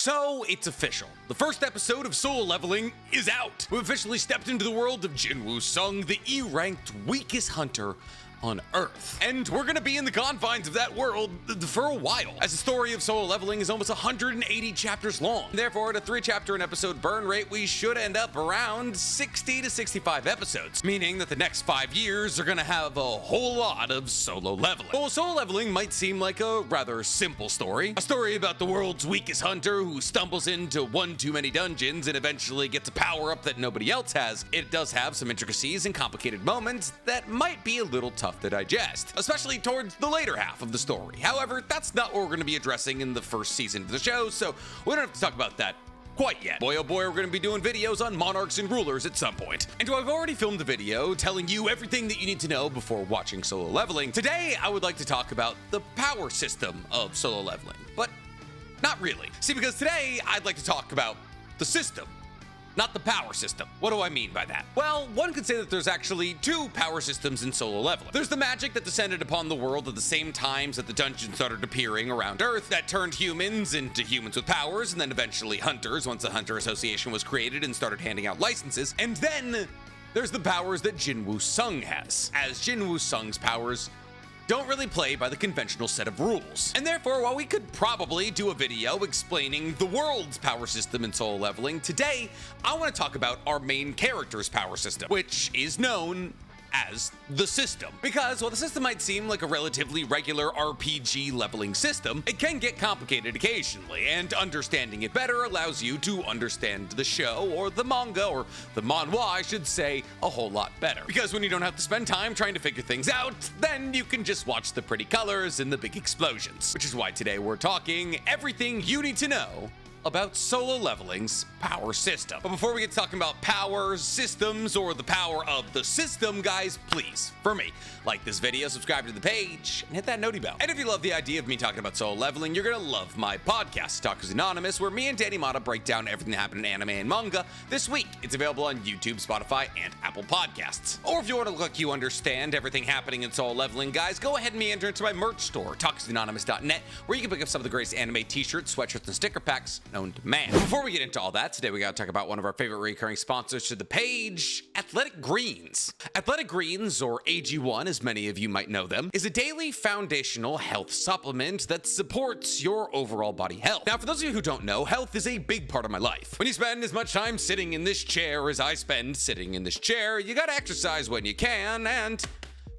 So, it's official. The first episode of Solo Leveling is out. We've officially stepped into the world of Jinwoo Sung, the E-ranked weakest hunter on Earth. And we're gonna be in the confines of that world for a while, as the story of Solo Leveling is almost 180 chapters long. Therefore, at a 3-chapter an episode burn rate, we should end up around 60 to 65 episodes, meaning that the next 5 years are gonna have a whole lot of Solo Leveling. Well, Solo Leveling might seem like a rather simple story, a story about the world's weakest hunter who stumbles into one too many dungeons and eventually gets a power-up that nobody else has. It does have some intricacies and complicated moments that might be a little tough to digest, especially towards the later half of the story. However, that's not what we're going to be addressing in the first season of the show, so we don't have to talk about that quite yet. Boy, oh boy, we're going to be doing videos on monarchs and rulers at some point. And I've already filmed a video telling you everything that you need to know before watching Solo Leveling. Today, I would like to talk about the power system of Solo Leveling, but not really. See, because today, I'd like to talk about the system, not the power system. What do I mean by that? Well, one could say that there's actually 2 power systems in Solo Leveling. There's the magic that descended upon the world at the same times that the dungeons started appearing around Earth that turned humans into humans with powers, and then eventually hunters once the Hunter Association was created and started handing out licenses. And then there's the powers that Jinwoo Sung has, as Jinwoo Sung's powers don't really play by the conventional set of rules. And therefore, while we could probably do a video explaining the world's power system in Solo Leveling, today I want to talk about our main character's power system, which is known as the system. Because while the system might seem like a relatively regular RPG leveling system, it can get complicated occasionally, and understanding it better allows you to understand the show, or the manga, or the manhwa, I should say, a whole lot better. Because when you don't have to spend time trying to figure things out, then you can just watch the pretty colors and the big explosions. Which is why today we're talking everything you need to know about Solo Leveling's power system. But before we get to talking about power systems or the power of the system, guys, please, for me, like this video, subscribe to the page, and hit that noti bell. And if you love the idea of me talking about Solo Leveling, you're gonna love my podcast, Talkers Anonymous, where me and Danny Mata break down everything that happened in anime and manga this week. It's available on YouTube, Spotify, and Apple Podcasts. Or if you want to look like you understand everything happening in Solo Leveling, guys, go ahead and enter into my merch store, talkersanonymous.net, where you can pick up some of the greatest anime t-shirts, sweatshirts, and sticker packs known to man. Before we get into all that, today we gotta talk about one of our favorite recurring sponsors to the page, Athletic Greens. Athletic Greens, or AG1 as many of you might know them, is a daily foundational health supplement that supports your overall body health. Now, for those of you who don't know, health is a big part of my life. When you spend as much time sitting in this chair as I spend sitting in this chair, you gotta exercise when you can, and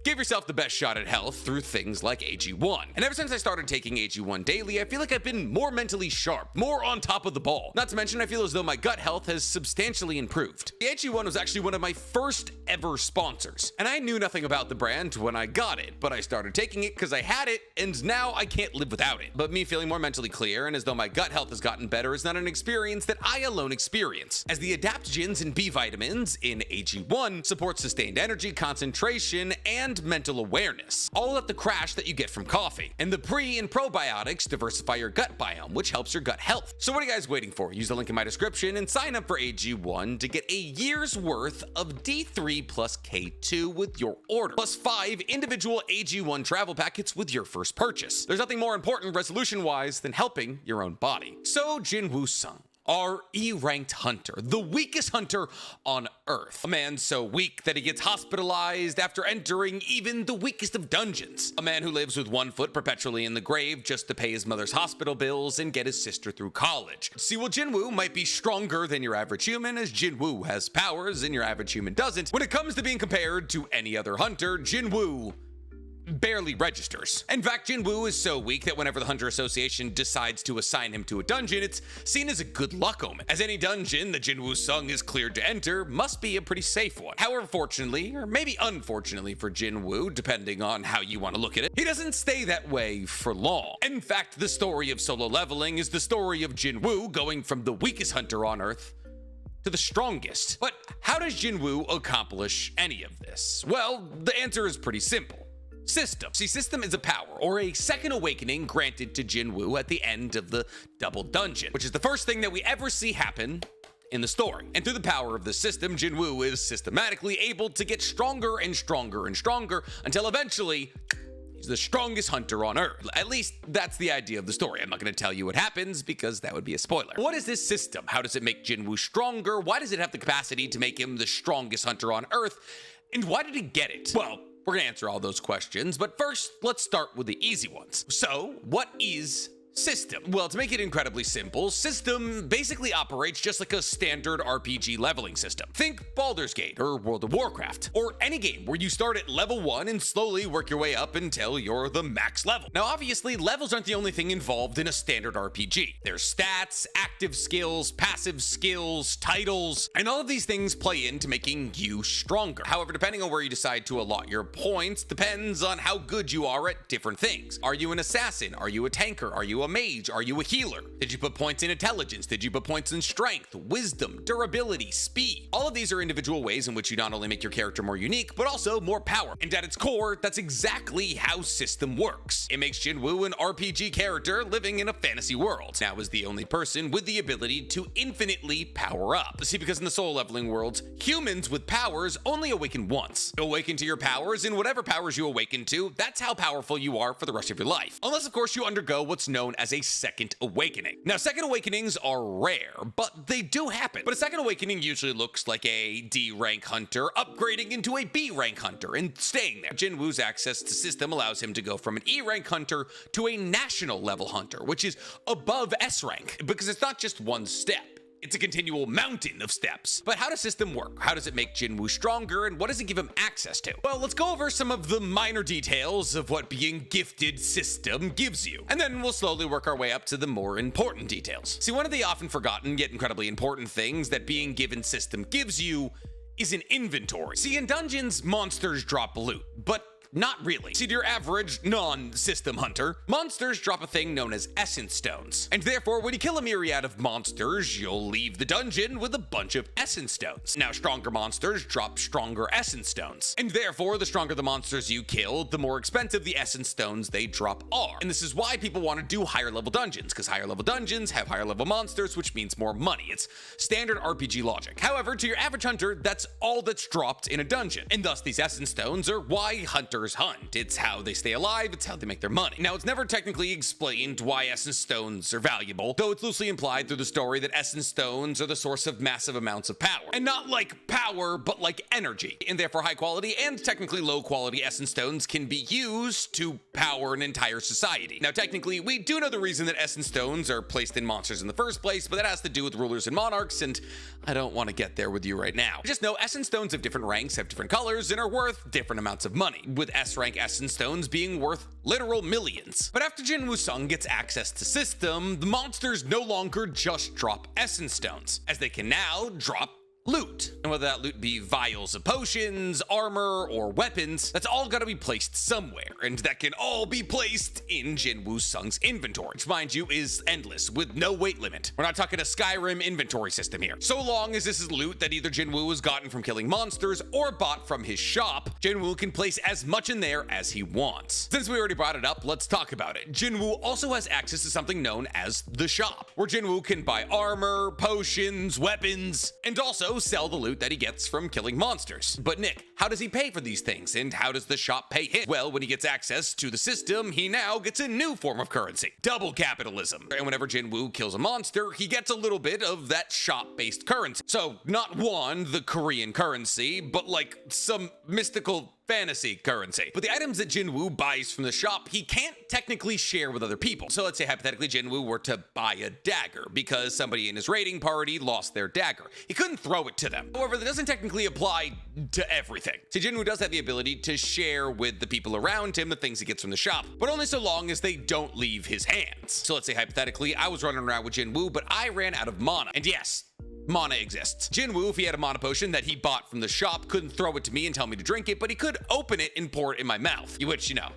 give yourself the best shot at health through things like AG1. And ever since I started taking AG1 daily, I feel like I've been more mentally sharp, more on top of the ball. Not to mention, I feel as though my gut health has substantially improved. The AG1 was actually one of my first ever sponsors, and I knew nothing about the brand when I got it, but I started taking it because I had it, and now I can't live without it. But me feeling more mentally clear and as though my gut health has gotten better is not an experience that I alone experience, as the adaptogens and B vitamins in AG1 support sustained energy, concentration, and mental awareness, all at the crash that you get from coffee. And the pre and probiotics diversify your gut biome, which helps your gut health. So what are you guys waiting for? Use the link in my description and sign up for AG1 to get a year's worth of D3 plus K2 with your order, plus 5 individual AG1 travel packets with your first purchase. There's nothing more important resolution-wise than helping your own body. So Jinwoo Sung, our E-ranked hunter, the weakest hunter on Earth. A man so weak that he gets hospitalized after entering even the weakest of dungeons. A man who lives with one foot perpetually in the grave just to pay his mother's hospital bills and get his sister through college. See, well, Jinwoo might be stronger than your average human, as Jinwoo has powers and your average human doesn't. When it comes to being compared to any other hunter, Jinwoo barely registers. In fact, Jinwoo is so weak that whenever the Hunter Association decides to assign him to a dungeon, it's seen as a good luck omen, as any dungeon that Jinwoo Sung is cleared to enter must be a pretty safe one. However, fortunately, or maybe unfortunately for Jinwoo, depending on how you want to look at it, he doesn't stay that way for long. In fact, the story of Solo Leveling is the story of Jinwoo going from the weakest hunter on Earth to the strongest. But how does Jinwoo accomplish any of this? Well, the answer is pretty simple. System. See, system is a power, or a second awakening granted to Jinwoo at the end of the double dungeon, which is the first thing that we ever see happen in the story. And through the power of the system, Jinwoo is systematically able to get stronger and stronger and stronger until eventually He's the strongest hunter on Earth. At least that's the idea of the story. I'm not going to tell you what happens because that would be a spoiler. What is this system? How does it make Jinwoo stronger? Why does it have the capacity to make him the strongest hunter on Earth? And why did he get it? Well, we're going to answer all those questions, but first, let's start with the easy ones. So, what is system? Well, to make it incredibly simple, system basically operates just like a standard RPG leveling system. Think Baldur's Gate or World of Warcraft, or any game where you start at level 1 and slowly work your way up until you're the max level. Now, obviously, levels aren't the only thing involved in a standard RPG. There's stats, active skills, passive skills, titles, and all of these things play into making you stronger. However, depending on where you decide to allot your points depends on how good you are at different things. Are you an assassin? Are you a tanker? Are you a mage? Are you a healer? Did you put points in intelligence? Did you put points in strength, wisdom, durability, speed? All of these are individual ways in which you not only make your character more unique, but also more power. And at its core, that's exactly how system works. It makes Jinwoo an RPG character living in a fantasy world. Now is the only person with the ability to infinitely power up. See, because in the soul leveling worlds, humans with powers only awaken once. Awaken to your powers, and whatever powers you awaken to, that's how powerful you are for the rest of your life. Unless, of course, you undergo what's known as a second awakening. Now, second awakenings are rare, but they do happen. But a second awakening usually looks like a D rank hunter upgrading into a B rank hunter and staying there. Jinwoo's access to system allows him to go from an E rank hunter to a national level hunter, which is above S rank, because it's not just one step. It's a continual mountain of steps. But how does system work? How does it make Jinwoo stronger, and what does it give him access to? Well, let's go over some of the minor details of what being gifted system gives you, and then we'll slowly work our way up to the more important details. See, one of the often forgotten yet incredibly important things that being given system gives you is an inventory. See, in dungeons, monsters drop loot, but not really. See, to your average non-system hunter, monsters drop a thing known as essence stones. And therefore, when you kill a myriad of monsters, you'll leave the dungeon with a bunch of essence stones. Now, stronger monsters drop stronger essence stones. And therefore, the stronger the monsters you kill, the more expensive the essence stones they drop are. And this is why people want to do higher level dungeons, because higher level dungeons have higher level monsters, which means more money. It's standard RPG logic. However, to your average hunter, that's all that's dropped in a dungeon. And thus, these essence stones are why hunters hunt. It's how they stay alive, it's how they make their money. Now, it's never technically explained why essence stones are valuable, though it's loosely implied through the story that essence stones are the source of massive amounts of power. And not like power, but like energy. And therefore, high quality and technically low quality essence stones can be used to power an entire society. Now, technically, we do know the reason that essence stones are placed in monsters in the first place, but that has to do with rulers and monarchs, and I don't want to get there with you right now. Just know essence stones of different ranks have different colors and are worth different amounts of money, with S-rank essence stones being worth literal millions. But after Jinwoo Sung gets access to system, the monsters no longer just drop essence stones, as they can now drop loot. And whether that loot be vials of potions, armor, or weapons, that's all gotta be placed somewhere, and that can all be placed in Jinwoo Sung's inventory, which, mind you, is endless, with no weight limit. We're not talking a Skyrim inventory system here. So long as this is loot that either Jinwoo has gotten from killing monsters or bought from his shop, Jinwoo can place as much in there as he wants. Since we already brought it up, let's talk about it. Jinwoo also has access to something known as the shop, where Jinwoo can buy armor, potions, weapons, and also sell the loot that he gets from killing monsters. But Nick, how does he pay for these things, and how does the shop pay him? Well, when he gets access to the system, he now gets a new form of currency: double capitalism. And whenever Jinwoo kills a monster, he gets a little bit of that shop-based currency. So not won, the Korean currency, but like some mystical fantasy currency. But the items that Jinwoo buys from the shop, he can't technically share with other people. So let's say hypothetically Jinwoo were to buy a dagger because somebody in his raiding party lost their dagger. He couldn't throw it to them. However, that doesn't technically apply to everything. So Jinwoo does have the ability to share with the people around him the things he gets from the shop, but only so long as they don't leave his hands. So let's say hypothetically I was running around with Jinwoo, but I ran out of mana. And yes, mana exists. Jinwoo, if he had a mana potion that he bought from the shop, couldn't throw it to me and tell me to drink it, but he could open it and pour it in my mouth, which, you know,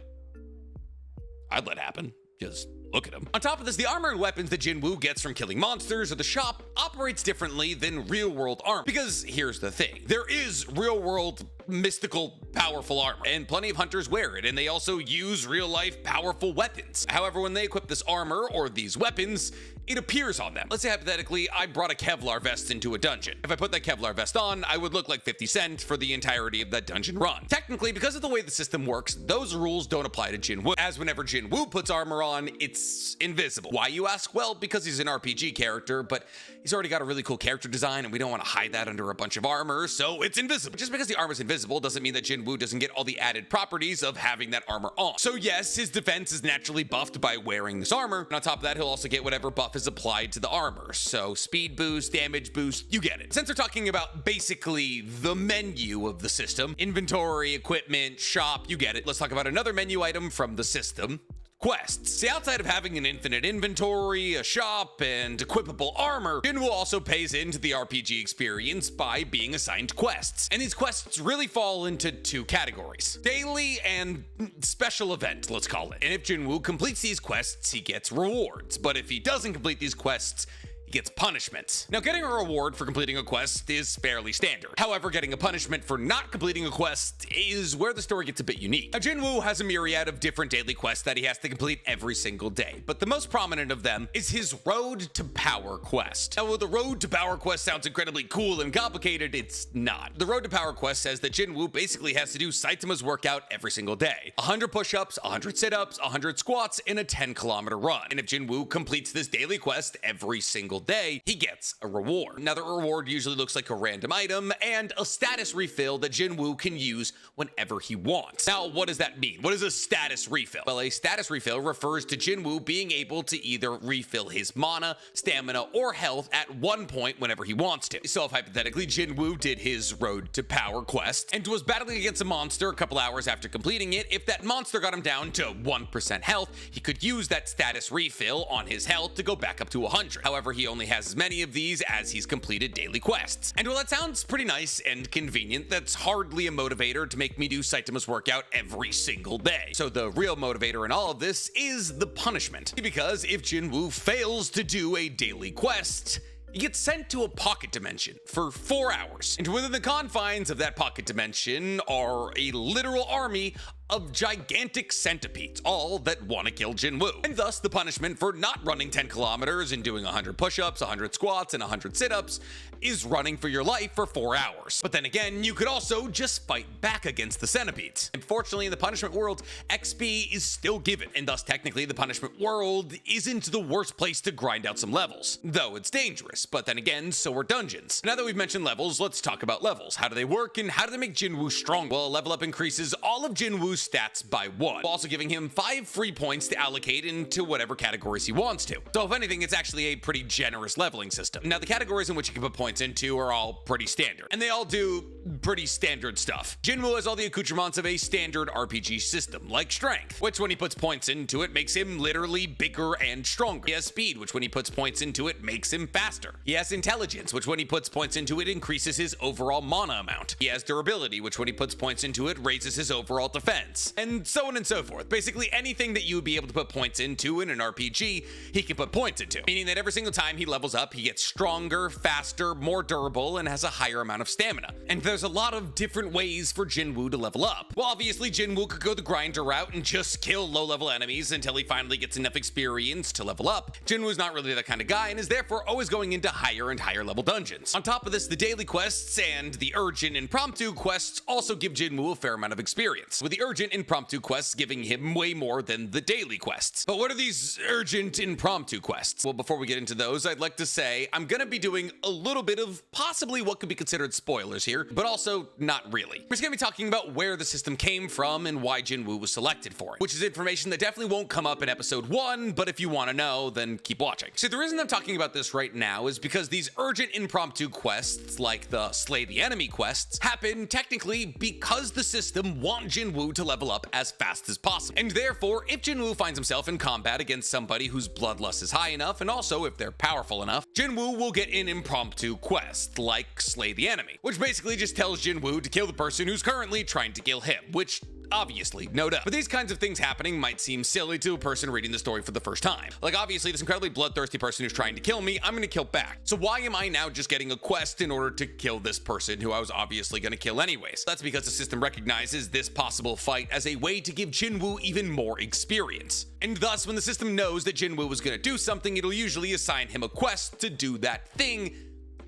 I'd let happen, because look at him. On top of this, the armor and weapons that Jinwoo gets from killing monsters or the shop operates differently than real-world armor. Because here's the thing, there is real-world mystical powerful armor, and plenty of hunters wear it, and they also use real-life powerful weapons. However, when they equip this armor or these weapons, it appears on them. Let's say hypothetically, I brought a Kevlar vest into a dungeon. If I put that Kevlar vest on, I would look like 50 Cent for the entirety of that dungeon run. Technically, because of the way the system works, those rules don't apply to Jinwoo, as whenever Jinwoo puts armor on, it's invisible. Why, you ask? Well, because he's an RPG character, but he's already got a really cool character design, and we don't want to hide that under a bunch of armor, so it's invisible. Just because the armor's invisible doesn't mean that Jinwoo doesn't get all the added properties of having that armor on. So yes, his defense is naturally buffed by wearing this armor, and on top of that, he'll also get whatever buff is applied to the armor. So speed boost, damage boost, you get it. Since we're talking about basically the menu of the system, inventory, equipment, shop, you get it. Let's talk about another menu item from the system. Quests. See, outside of having an infinite inventory, a shop, and equipable armor, Jinwoo also pays into the RPG experience by being assigned quests. And these quests really fall into two categories: daily and special event, let's call it. And if Jinwoo completes these quests, he gets rewards. But if he doesn't complete these quests, gets punishments. Now, getting a reward for completing a quest is fairly standard. However, getting a punishment for not completing a quest is where the story gets a bit unique. Now, Jinwoo has a myriad of different daily quests that he has to complete every single day, but the most prominent of them is his Road to Power quest. Now, while the Road to Power quest sounds incredibly cool and complicated, it's not. The Road to Power quest says that Jinwoo basically has to do Saitama's workout every single day. 100 push-ups, 100 sit-ups, 100 squats, and a 10-kilometer run. And if Jinwoo completes this daily quest every single day, he gets a reward. Now, the reward usually looks like a random item and a status refill that Jinwoo can use whenever he wants. Now, what does that mean? What is a status refill? Well, a status refill refers to Jinwoo being able to either refill his mana, stamina, or health at one point whenever he wants to. So if hypothetically Jinwoo did his Road to Power quest and was battling against a monster a couple hours after completing it, if that monster got him down to 1% health, he could use that status refill on his health to go back up to 100. However, he only has as many of these as he's completed daily quests. And while that sounds pretty nice and convenient, that's hardly a motivator to make me do Saitama's workout every single day. So the real motivator in all of this is the punishment. Because if Jinwoo fails to do a daily quest, he gets sent to a pocket dimension for 4 hours. And within the confines of that pocket dimension are a literal army of gigantic centipedes, all that want to kill Jinwoo. And thus, the punishment for not running 10 kilometers and doing 100 push-ups, 100 squats, and 100 sit-ups is running for your life for 4 hours. But then again, you could also just fight back against the centipedes. Unfortunately, in the punishment world, XP is still given, and thus technically the punishment world isn't the worst place to grind out some levels. Though it's dangerous, but then again, so are dungeons. Now that we've mentioned levels, let's talk about levels. How do they work, and how do they make Jinwoo strong? Well, a level up increases all of Jinwoo's stats by 1, also giving him 5 free points to allocate into whatever categories he wants to. So if anything, it's actually a pretty generous leveling system. Now, the categories in which you can put points into are all pretty standard, and they all do pretty standard stuff. Jinwoo has all the accoutrements of a standard RPG system, like strength, which when he puts points into it makes him literally bigger and stronger. He has speed, which when he puts points into it makes him faster. He has intelligence, which when he puts points into it increases his overall mana amount. He has durability, which when he puts points into it raises his overall defense, and so on and so forth. Basically anything that you would be able to put points into in an RPG, he can put points into, meaning that every single time he levels up, he gets stronger, faster, more durable, and has a higher amount of stamina. And there's a lot of different ways for Jinwoo to level up. Well, obviously Jinwoo could go the grinder route and just kill low-level enemies until he finally gets enough experience to level up. Jinwoo's not really that kind of guy and is therefore always going into higher and higher level dungeons. On top of this, the daily quests and the urgent impromptu quests also give Jinwoo a fair amount of experience, with the urgent impromptu quests giving him way more than the daily quests. But what are these urgent impromptu quests? Well, before we get into those, I'd like to say I'm gonna be doing a little bit of possibly what could be considered spoilers here, but also not really. We're just gonna be talking about where the system came from and why Jinwoo was selected for it, which is information that definitely won't come up in episode 1, but if you want to know, then keep watching. So the reason I'm talking about this right now is because these urgent impromptu quests, like the Slay the Enemy quests, happen technically because the system wants Jinwoo to level up as fast as possible. And therefore, if Jinwoo finds himself in combat against somebody whose bloodlust is high enough, and also if they're powerful enough, Jinwoo will get an impromptu quest, like Slay the Enemy, which basically just tells Jinwoo to kill the person who's currently trying to kill him, which Obviously, no doubt. But these kinds of things happening might seem silly to a person reading the story for the first time. Like, obviously, this incredibly bloodthirsty person who's trying to kill me, I'm gonna kill back. So why am I now just getting a quest in order to kill this person who I was obviously gonna kill anyways? That's because the system recognizes this possible fight as a way to give Jinwoo even more experience. And thus, when the system knows that Jinwoo was gonna do something, it'll usually assign him a quest to do that thing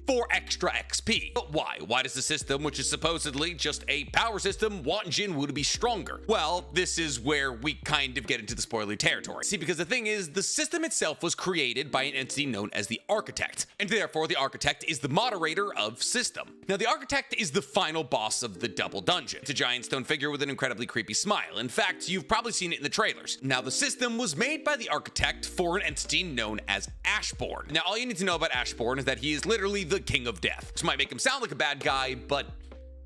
for extra XP. But why? Why does the system, which is supposedly just a power system, want Jinwoo to be stronger? Well, this is where we kind of get into the spoilery territory. See, because the thing is, the system itself was created by an entity known as the Architect, and therefore the Architect is the moderator of system. Now, the Architect is the final boss of the double dungeon. It's a giant stone figure with an incredibly creepy smile. In fact, you've probably seen it in the trailers. Now, the system was made by the Architect for an entity known as Ashborn. Now, all you need to know about Ashborn is that he is literally the King of Death, which might make him sound like a bad guy, but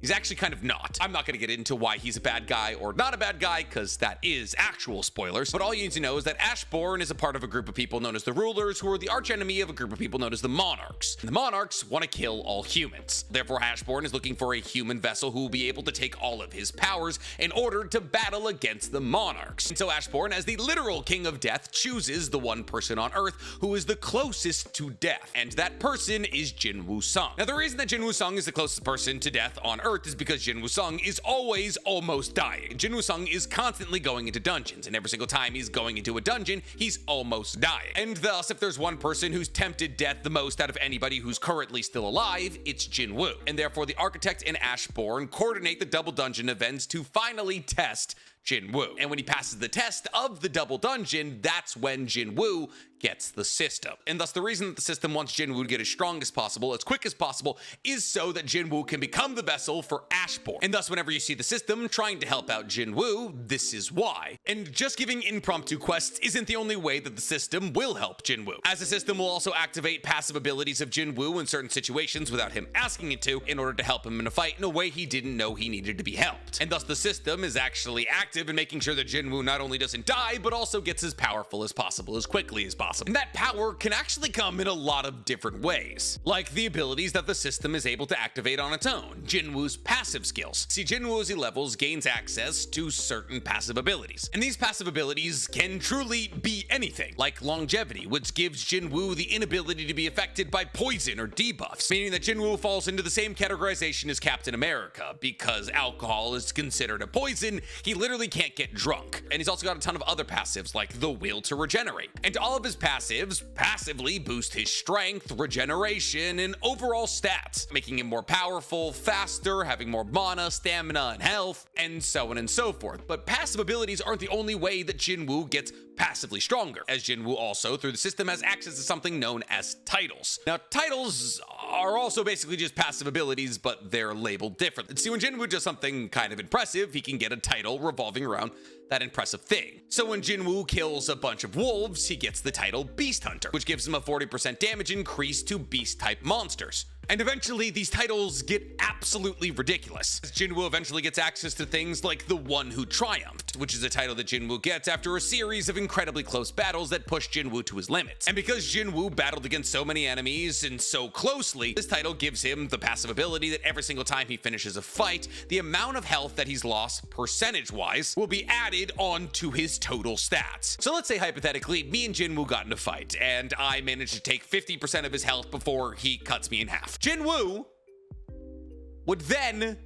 he's actually kind of not. I'm not going to get into why he's a bad guy or not a bad guy, because that is actual spoilers. But all you need to know is that Ashborn is a part of a group of people known as the Rulers, who are the archenemy of a group of people known as the Monarchs. And the Monarchs want to kill all humans. Therefore, Ashborn is looking for a human vessel who will be able to take all of his powers in order to battle against the Monarchs. And so Ashborn, as the literal King of Death, chooses the one person on Earth who is the closest to death. And that person is Jinwoo Sung. Now, the reason that Jinwoo Sung is the closest person to death on Earth is because Jinwoo Sung is always almost dying. Jinwoo Sung is constantly going into dungeons, and every single time he's going into a dungeon, he's almost dying. And thus, if there's one person who's tempted death the most out of anybody who's currently still alive, it's Jinwoo. And therefore, the Architect and Ashborn coordinate the double dungeon events to finally test Jinwoo. And when he passes the test of the double dungeon, that's when Jinwoo gets the system. And thus the reason that the system wants Jinwoo to get as strong as possible, as quick as possible, is so that Jinwoo can become the vessel for Ashborn. And thus whenever you see the system trying to help out Jinwoo, this is why. And just giving impromptu quests isn't the only way that the system will help Jinwoo, as the system will also activate passive abilities of Jinwoo in certain situations without him asking it to, in order to help him in a fight in a way he didn't know he needed to be helped. And thus the system is actually active in making sure that Jinwoo not only doesn't die, but also gets as powerful as possible, as quickly as possible. And that power can actually come in a lot of different ways, like the abilities that the system is able to activate on its own, Jinwoo's passive skills. See, Jinwoo as he levels gains access to certain passive abilities, and these passive abilities can truly be anything, like longevity, which gives Jinwoo the inability to be affected by poison or debuffs, meaning that Jinwoo falls into the same categorization as Captain America. Because alcohol is considered a poison, he literally can't get drunk. And he's also got a ton of other passives, like the will to regenerate. And all of his passives passively boost his strength, regeneration, and overall stats, making him more powerful, faster, having more mana, stamina, and health, and so on and so forth. But passive abilities aren't the only way that Jinwoo gets passively stronger, as Jinwoo also, through the system, has access to something known as titles. Now, titles are also basically just passive abilities, but they're labeled differently. See, when Jinwoo does something kind of impressive, he can get a title revolving around that impressive thing. So when Jinwoo kills a bunch of wolves, he gets the title Beast Hunter, which gives him a 40% damage increase to beast-type monsters. And eventually, these titles get absolutely ridiculous, as Jinwoo eventually gets access to things like the One Who Triumphed, which is a title that Jinwoo gets after a series of incredibly close battles that push Jinwoo to his limits. And because Jinwoo battled against so many enemies and so closely, this title gives him the passive ability that every single time he finishes a fight, the amount of health that he's lost percentage-wise will be added onto his total stats. So let's say hypothetically, me and Jinwoo got in a fight, and I managed to take 50% of his health before he cuts me in half. Jinwoo would then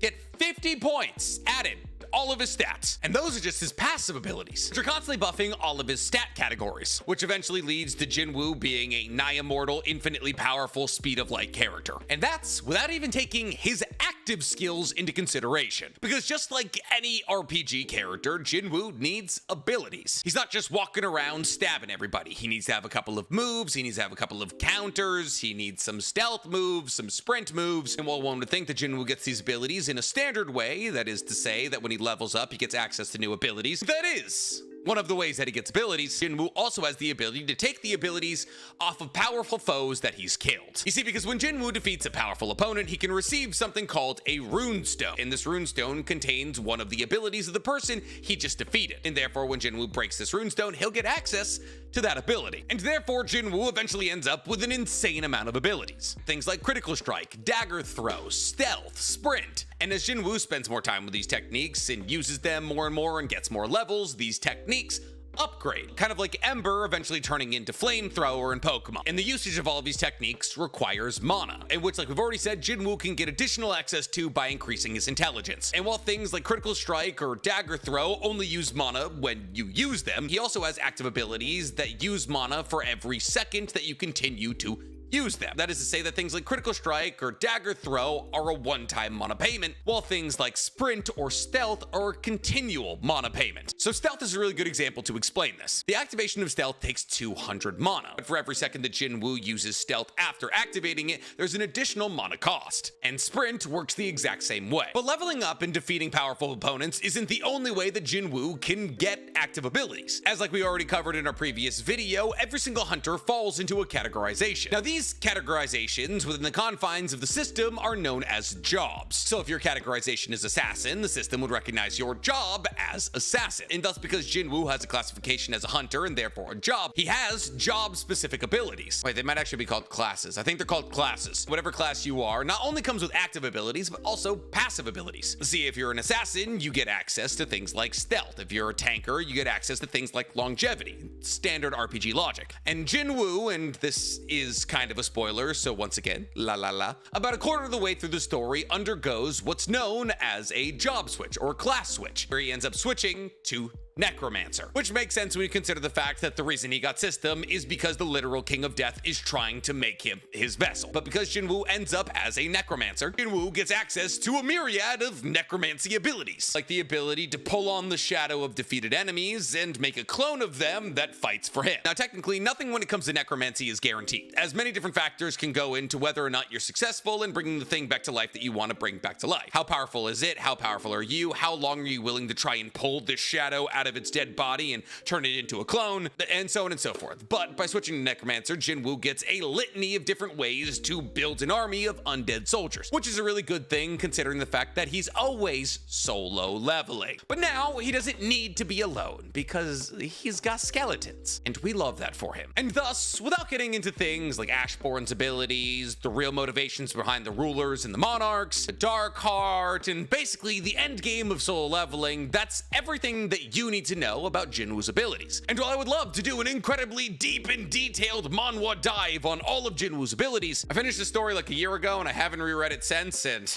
get 50 points added to all of his stats. And those are just his passive abilities, which are constantly buffing all of his stat categories, which eventually leads to Jinwoo being a nigh immortal, infinitely powerful, speed of light character. And that's without even taking his active skills into consideration. Because just like any RPG character, Jinwoo needs abilities. He's not just walking around stabbing everybody. He needs to have a couple of moves, he needs to have a couple of counters, he needs some stealth moves, some sprint moves. And while one would think that Jinwoo gets these abilities in a standard way, that is to say that when he levels up, he gets access to new abilities, that is One of the ways that he gets abilities, Jinwoo also has the ability to take the abilities off of powerful foes that he's killed. You see, because when Jinwoo defeats a powerful opponent, he can receive something called a rune stone, and this rune stone contains one of the abilities of the person he just defeated, and therefore when Jinwoo breaks this rune stone, he'll get access to that ability, and therefore Jinwoo eventually ends up with an insane amount of abilities. Things like critical strike, dagger throw, stealth, sprint. And as Jinwoo spends more time with these techniques and uses them more and more and gets more levels, these techniques upgrade, kind of like Ember eventually turning into Flamethrower in Pokemon. And the usage of all of these techniques requires mana, in which, like we've already said, Jinwoo can get additional access to by increasing his intelligence. And while things like Critical Strike or Dagger Throw only use mana when you use them, he also has active abilities that use mana for every second that you continue to use them. That is to say that things like Critical Strike or Dagger Throw are a one-time mana payment, while things like Sprint or Stealth are a continual mana payment. So Stealth is a really good example to explain this. The activation of Stealth takes 200 mana, but for every second that Jinwoo uses Stealth after activating it, there's an additional mana cost. And Sprint works the exact same way. But leveling up and defeating powerful opponents isn't the only way that Jinwoo can get active abilities. As like we already covered in our previous video, every single hunter falls into a categorization. Now these categorizations within the confines of the system are known as jobs. So if your categorization is assassin, the system would recognize your job as assassin. And thus, because Jinwoo has a classification as a hunter and therefore a job, he has job-specific abilities. Wait, they might actually be called classes. I think they're called classes. Whatever class you are not only comes with active abilities, but also passive abilities. See, if you're an assassin, you get access to things like stealth. If you're a tanker, you get access to things like longevity. Standard RPG logic. And Jinwoo, and this is kind of a spoiler, so once again, about a quarter of the way through the story undergoes what's known as a job switch or class switch, where he ends up switching to Necromancer, which makes sense when you consider the fact that the reason he got system is because the literal King of Death is trying to make him his vessel. But because Jinwoo ends up as a Necromancer, Jinwoo gets access to a myriad of necromancy abilities, like the ability to pull on the shadow of defeated enemies and make a clone of them that fights for him. Now, technically, nothing when it comes to necromancy is guaranteed, as many different factors can go into whether or not you're successful in bringing the thing back to life that you want to bring back to life. How powerful is it? How powerful are you? How long are you willing to try and pull this shadow out of its dead body and turn it into a clone, and so on and so forth. But by switching to Necromancer, Jinwoo gets a litany of different ways to build an army of undead soldiers, which is a really good thing considering the fact that he's always solo leveling. But now he doesn't need to be alone because he's got skeletons, and we love that for him. And thus, without getting into things like Ashbourne's abilities, the real motivations behind the rulers and the monarchs, the Dark Heart, and basically the end game of solo leveling, that's everything that you need to know about Jinwoo's abilities. And while I would love to do an incredibly deep and detailed manhwa dive on all of Jinwoo's abilities, I finished the story like a year ago and I haven't reread it since, and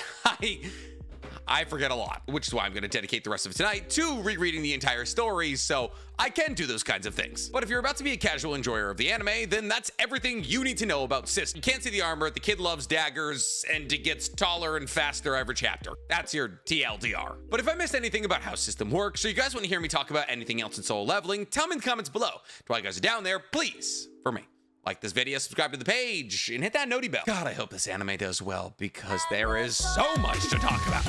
I forget a lot, which is why I'm going to dedicate the rest of tonight to rereading the entire story, so I can do those kinds of things. But if you're about to be a casual enjoyer of the anime, then that's everything you need to know about Sis. You can't see the armor, the kid loves daggers, and it gets taller and faster every chapter. That's your TLDR. But if I missed anything about how system works, or you guys want to hear me talk about anything else in solo leveling, tell me in the comments below. While you guys are down there, please, for me, like this video, subscribe to the page, and hit that noti bell. God, I hope this anime does well, because there is so much to talk about.